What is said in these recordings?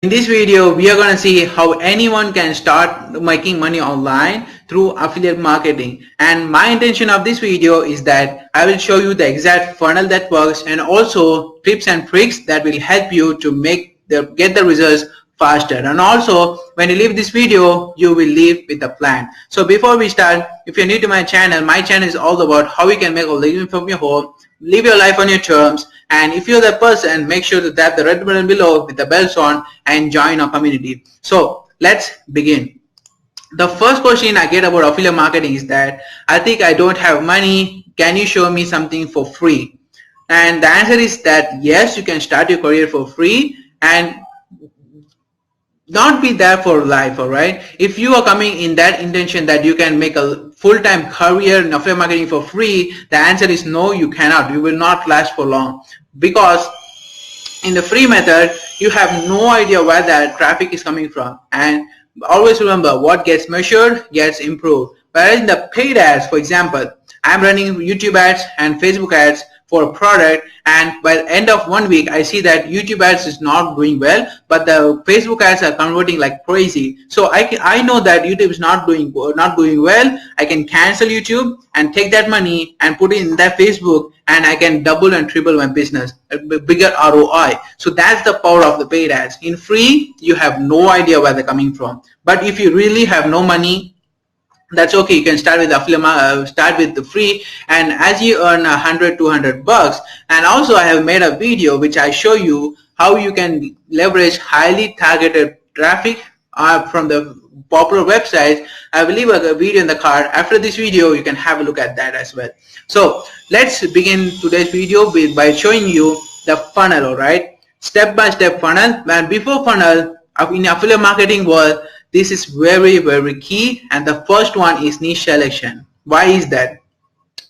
In this video, we are going to see how anyone can start making money online through affiliate marketing. And my intention of this video is that I will show you the exact funnel that works and also tips and tricks that will help you to get the results faster. And also, when you leave this video, you will leave with a plan. So before we start, if you're new to my channel is all about how you can make a living from your home, live your life on your terms, and if you're that person, make sure to tap the red button below with the bells on and join our community. So let's begin. The first question I get about affiliate marketing is that I think I don't have money. Can you show me something for free? And the answer is that yes, you can start your career for free and not be there for life. All right, if you are coming in that intention that you can make a full-time career in affiliate marketing for free, the answer is no, you cannot. You will not last for long, because in the free method you have no idea where that traffic is coming from, and always remember, what gets measured gets improved. Whereas in the paid ads, for example, I'm running YouTube ads and Facebook ads for a product, and by the end of 1 week I see that YouTube ads is not doing well, but the Facebook ads are converting like crazy. So I know that YouTube is not doing well. I can cancel YouTube and take that money and put it in that Facebook, and I can double and triple my business, a bigger ROI. So that's the power of the paid ads. In free, you have no idea where they're coming from. But if you really have no money, that's okay. You can start with affiliate, start with the free, and as you earn 100-200 bucks. And also I have made a video which I show you how you can leverage highly targeted traffic from the popular websites. I will leave a video in the card. After this video, you can have a look at that as well. So let's begin today's video by showing you the funnel. All right, step-by-step funnel. And before funnel, in affiliate marketing world, this is very key, and the first one is niche selection. Why is that?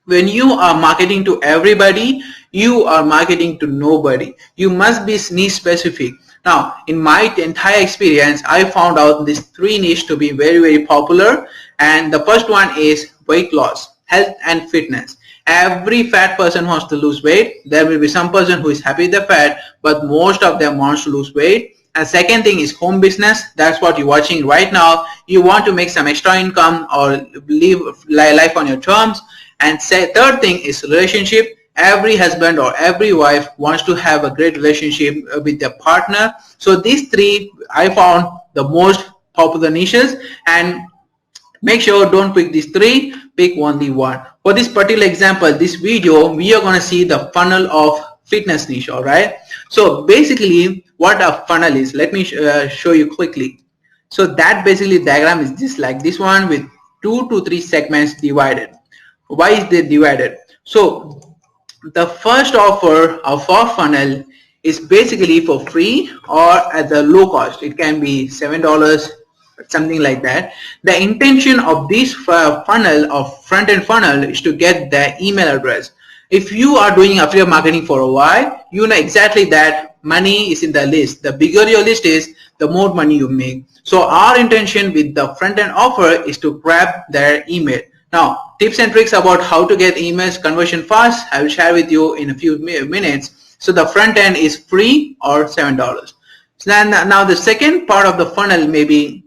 When you are marketing to everybody, you are marketing to nobody. You must be niche specific. Now, in my entire experience, I found out these three niches to be very popular, and the first one is weight loss, health and fitness. Every fat person wants to lose weight. There will be some person who is happy with the fat, but most of them wants to lose weight. And second thing is home business. That's what you're watching right now. You want to make some extra income or live life on your terms. And third thing is relationship. Every husband or every wife wants to have a great relationship with their partner. So these three I found the most popular niches, and make sure don't pick these three, pick only one. For this particular example, this video, we are going to see the funnel of fitness niche. All right, so basically what a funnel is, let me show you quickly. So that basically diagram is just like this one with 2 to 3 segments divided. Why is they divided? So the first offer of our funnel is basically for free or at the low cost. It can be $7, something like that. The intention of this funnel, of front-end funnel, is to get the email address. If you are doing affiliate marketing for a while, you know exactly that money is in the list. The bigger your list is, the more money you make. So our intention with the front-end offer is to grab their email. Now, tips and tricks about how to get emails conversion fast, I will share with you in a few minutes. So the front end is free or $7. So then, now the second part of the funnel, maybe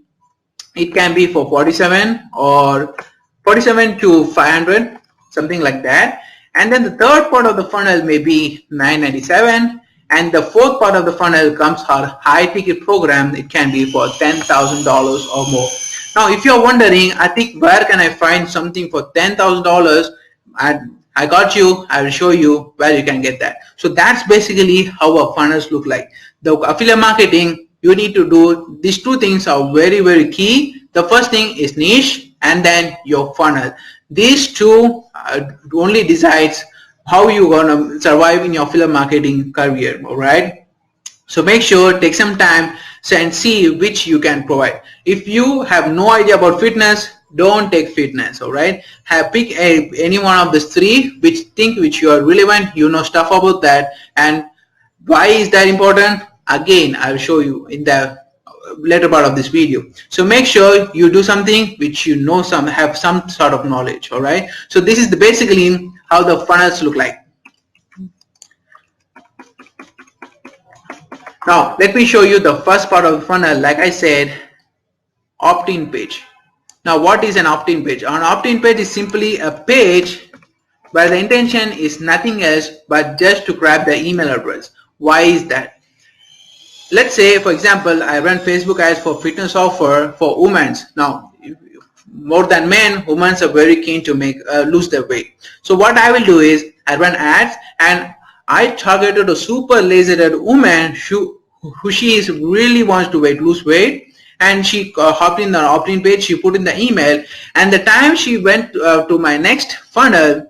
it can be for 47 or 47 to 500, something like that. And then the third part of the funnel may be $9.97, and the fourth part of the funnel comes our high ticket program. It can be for $10,000 or more. Now, if you're wondering, I think, where can I find something for $10,000? I got you. I will show you where you can get that. So that's basically how our funnels look like. The affiliate marketing, you need to do these two things are very key. The first thing is niche, and then your funnel. These two only decides how you're gonna survive in your affiliate marketing career. All right, so make sure, take some time and see which you can provide. If you have no idea about fitness, don't take fitness. All right, pick any one of these three which you are relevant, you know stuff about that. And why is that important? Again, I'll show you in the later part of this video. So make sure you do something which you know have some sort of knowledge. All right, so this is basically how the funnels look like. Now let me show you the first part of the funnel. Like I said, opt-in page. Now what is an opt-in page? An opt-in page is simply a page where the intention is nothing else but just to grab the email address. Why is that? Let's say, for example, I run Facebook ads for fitness offer for women. Now, more than men, women are very keen to lose their weight. So what I will do is I run ads and I targeted a super lazy-headed woman who she is really wants to lose weight, and she hopped in the opt-in page. She put in the email, and the time she went to my next funnel,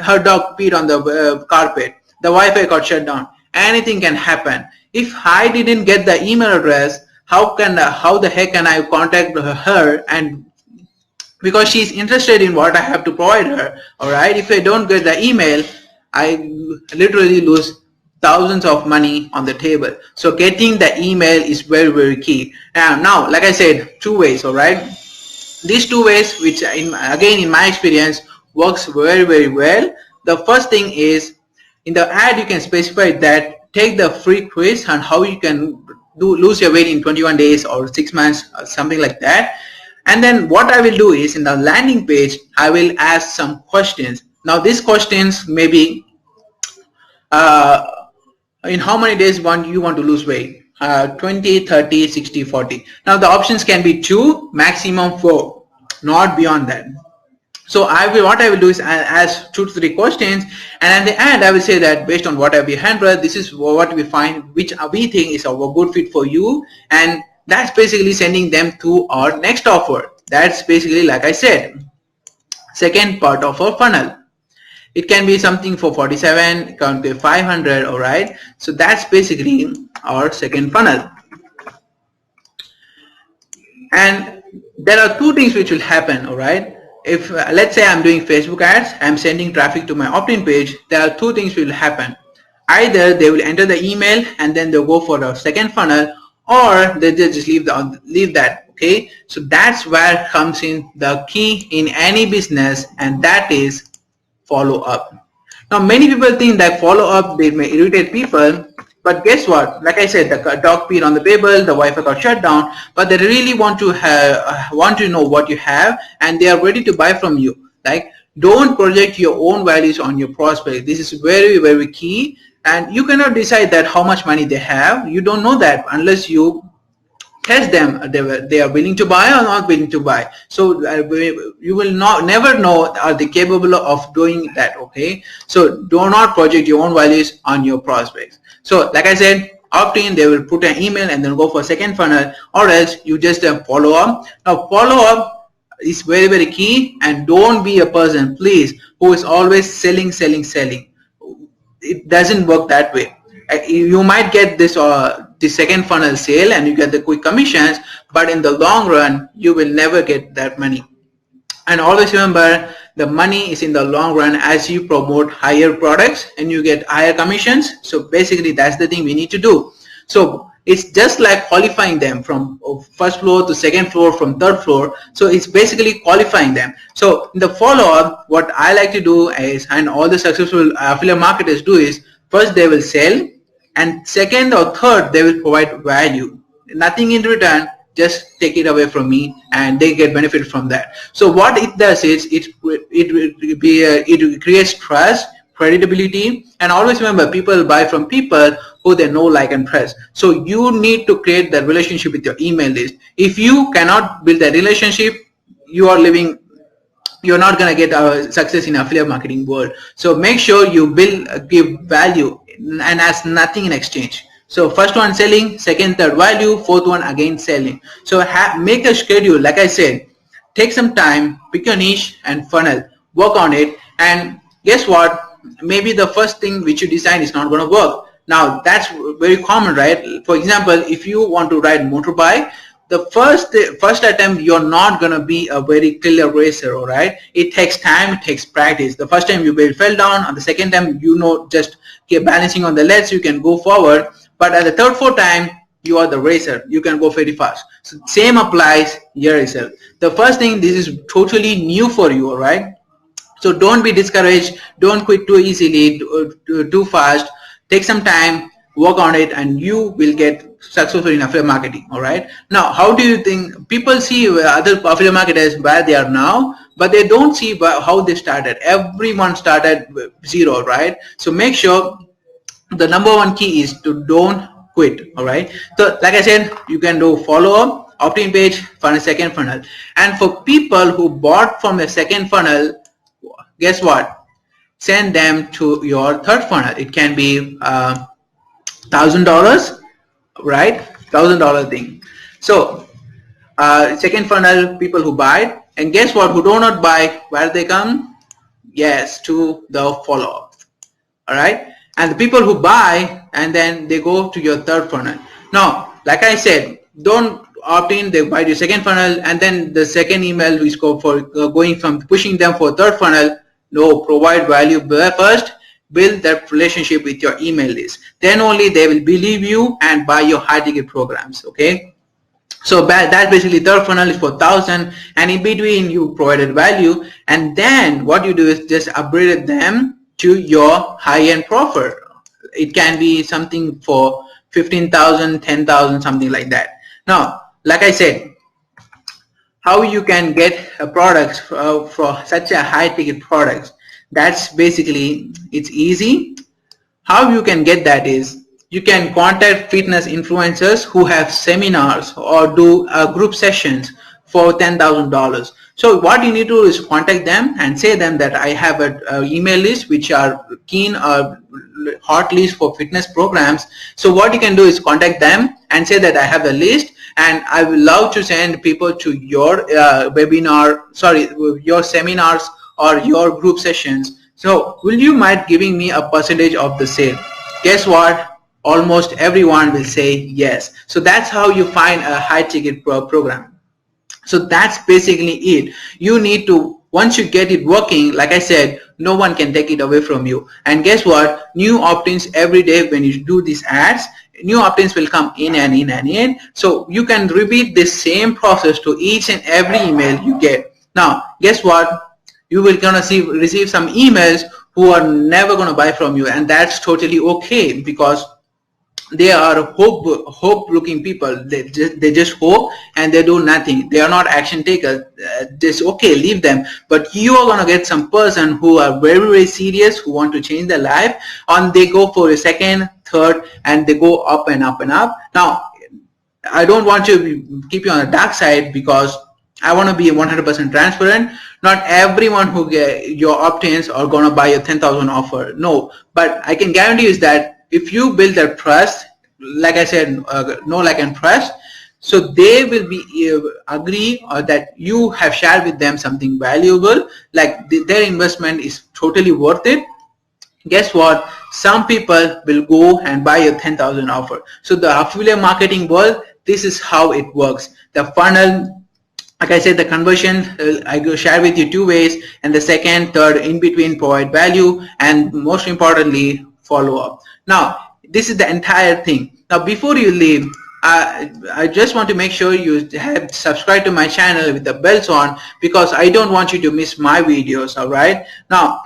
her dog peed on the carpet. The Wi-Fi got shut down. Anything can happen. If I didn't get the email address, how the heck can I contact her? And because she's interested in what I have to provide her, all right? If I don't get the email, I literally lose thousands of money on the table. So getting the email is very, very key. And now, like I said, two ways, all right? These two ways, which again in my experience works very, very well. The first thing is, in the ad you can specify that take the free quiz on how you can lose your weight in 21 days or 6 months or something like that. And then what I will do is, in the landing page I will ask some questions. Now these questions may be in how many days you want to lose weight, 20, 30, 60, 40. Now the options can be 2, maximum 4, not beyond that. So what I will do is I'll ask 2 to 3 questions, and at the end I will say that based on what we handled, this is what we find which we think is a good fit for you, and that's basically sending them to our next offer. That's basically, like I said, second part of our funnel. It can be something for 47, it can be 500, all right? So that's basically our second funnel. And there are 2 things which will happen, all right? If let's say I'm doing Facebook ads, I'm sending traffic to my opt-in page, there are 2 things will happen. Either they will enter the email and then they'll go for the second funnel, or they just leave that, okay? So that's where comes in the key in any business, and that is follow up. Now many people think that follow up, they may irritate people, but guess what? Like I said, the dog peed on the table, the Wi-Fi got shut down, but they really want to know what you have, and they are ready to buy from you. Like, don't project your own values on your prospect. This is very, very key, and you cannot decide that how much money they have. You don't know that unless you test them. They are willing to buy or not willing to buy. So you will never know are they capable of doing that, okay? So do not project your own values on your prospects. So like I said, opt-in, they will put an email and then go for second funnel, or else you just follow up. Now follow up is very, very key, and don't be a person, please, who is always selling. It doesn't work that way. You might get this the second funnel sale and you get the quick commissions, but in the long run you will never get that money. And always remember, the money is in the long run as you promote higher products and you get higher commissions. So basically that's the thing we need to do. So it's just like qualifying them from first floor to second floor, from third floor. So it's basically qualifying them. So in the follow-up, what I like to do is, and all the successful affiliate marketers do, is first they will sell, and second or third they will provide value. Nothing in return, just take it away from me, and they get benefit from that. So what it does is it creates trust, credibility, and always remember, people buy from people who they know, like, and trust. So you need to create that relationship with your email list. If you cannot build that relationship, you're not going to get success in affiliate marketing world. So make sure you give value and ask nothing in exchange. So first one selling, second, third value, fourth one again selling. So make a schedule. Like I said, take some time, pick your niche and funnel, work on it, and guess what? Maybe the first thing which you design is not going to work. Now that's very common, right? For example, if you want to ride motorbike, the first attempt you're not going to be a very clear racer, all right? It takes time, it takes practice. The first time you fell down, on the second time just keep balancing on the legs, you can go forward. But at the third, fourth time, you are the racer, you can go very fast. So same applies here itself. The first thing, this is totally new for you, all right? So don't be discouraged, don't quit too easily, too fast. Take some time, work on it, and you will get successful in affiliate marketing. All right, now how do you think people see other affiliate marketers where they are now, but they don't see how they started? Everyone started with zero, right? So make sure the number one key is to don't quit. All right, so like I said, you can do follow-up, opt-in page for a second funnel. And for people who bought from the second funnel, guess what, send them to your third funnel. It can be $1,000, right? $1,000 thing. So second funnel, people who buy, and guess what, who do not buy, where they come? Yes, to the follow-up. All right, and the people who buy and then they go to your third funnel. Now, like I said, don't opt in, they buy your second funnel, and then the second email we scope for going from pushing them for third funnel. No, provide value first, build that relationship with your email list. Then only they will believe you and buy your high ticket programs. Okay, so that basically third funnel is for 1,000, and in between you provided value, and then what you do is just upgrade them to your high-end offer. It can be something for 15,000, 10,000, something like that. Now, like I said, how you can get a product for such a high ticket product, that's basically, it's easy. How you can get that is, you can contact fitness influencers who have seminars or do group sessions for $10,000. So what you need to do is contact them and say them that I have a email list which are keen or hot list for fitness programs. So what you can do is contact them and say that I have a list and I would love to send people to your your seminars or your group sessions. So will you mind giving me a percentage of the sale? Guess what? Almost everyone will say yes. So that's how you find a high ticket program. So that's basically it. You need to, once you get it working, like I said, no one can take it away from you. And guess what? New opt-ins every day when you do these ads, new opt-ins will come in and in and in. So you can repeat this same process to each and every email you get. Now, guess what? You will gonna receive some emails who are never gonna buy from you, and that's totally okay, because they are hope looking people. They just hope and they do nothing. They are not action takers. Just okay, leave them. But you are gonna get some person who are very, very serious, who want to change their life, and they go for a second, third, and they go up and up and up. Now, I don't want to keep you on the dark side, because I want to be 100% transparent. Not everyone who get your opt-ins are gonna buy a 10,000 offer. No, but I can guarantee you is that if you build their trust, like I said, know, like, and trust, so they will be agree that you have shared with them something valuable, like their investment is totally worth it. Guess what? Some people will go and buy a 10,000 offer. So the affiliate marketing world, this is how it works. The funnel, like I said, the conversion, I go share with you two ways, and the second, third, in between, provide value, and most importantly, follow up. Now, this is the entire thing. Now, before you leave, I just want to make sure you have subscribed to my channel with the bells on, because I don't want you to miss my videos. All right. Now,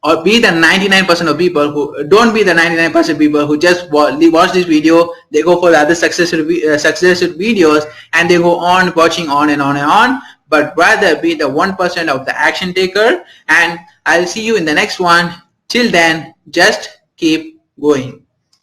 or be the 99% of people who don't be the 99% people who just watch this video, they go for the other successful videos and they go on watching on and on and on, but rather be the 1% of the action taker. And I'll see you in the next one. Till then, just keep going.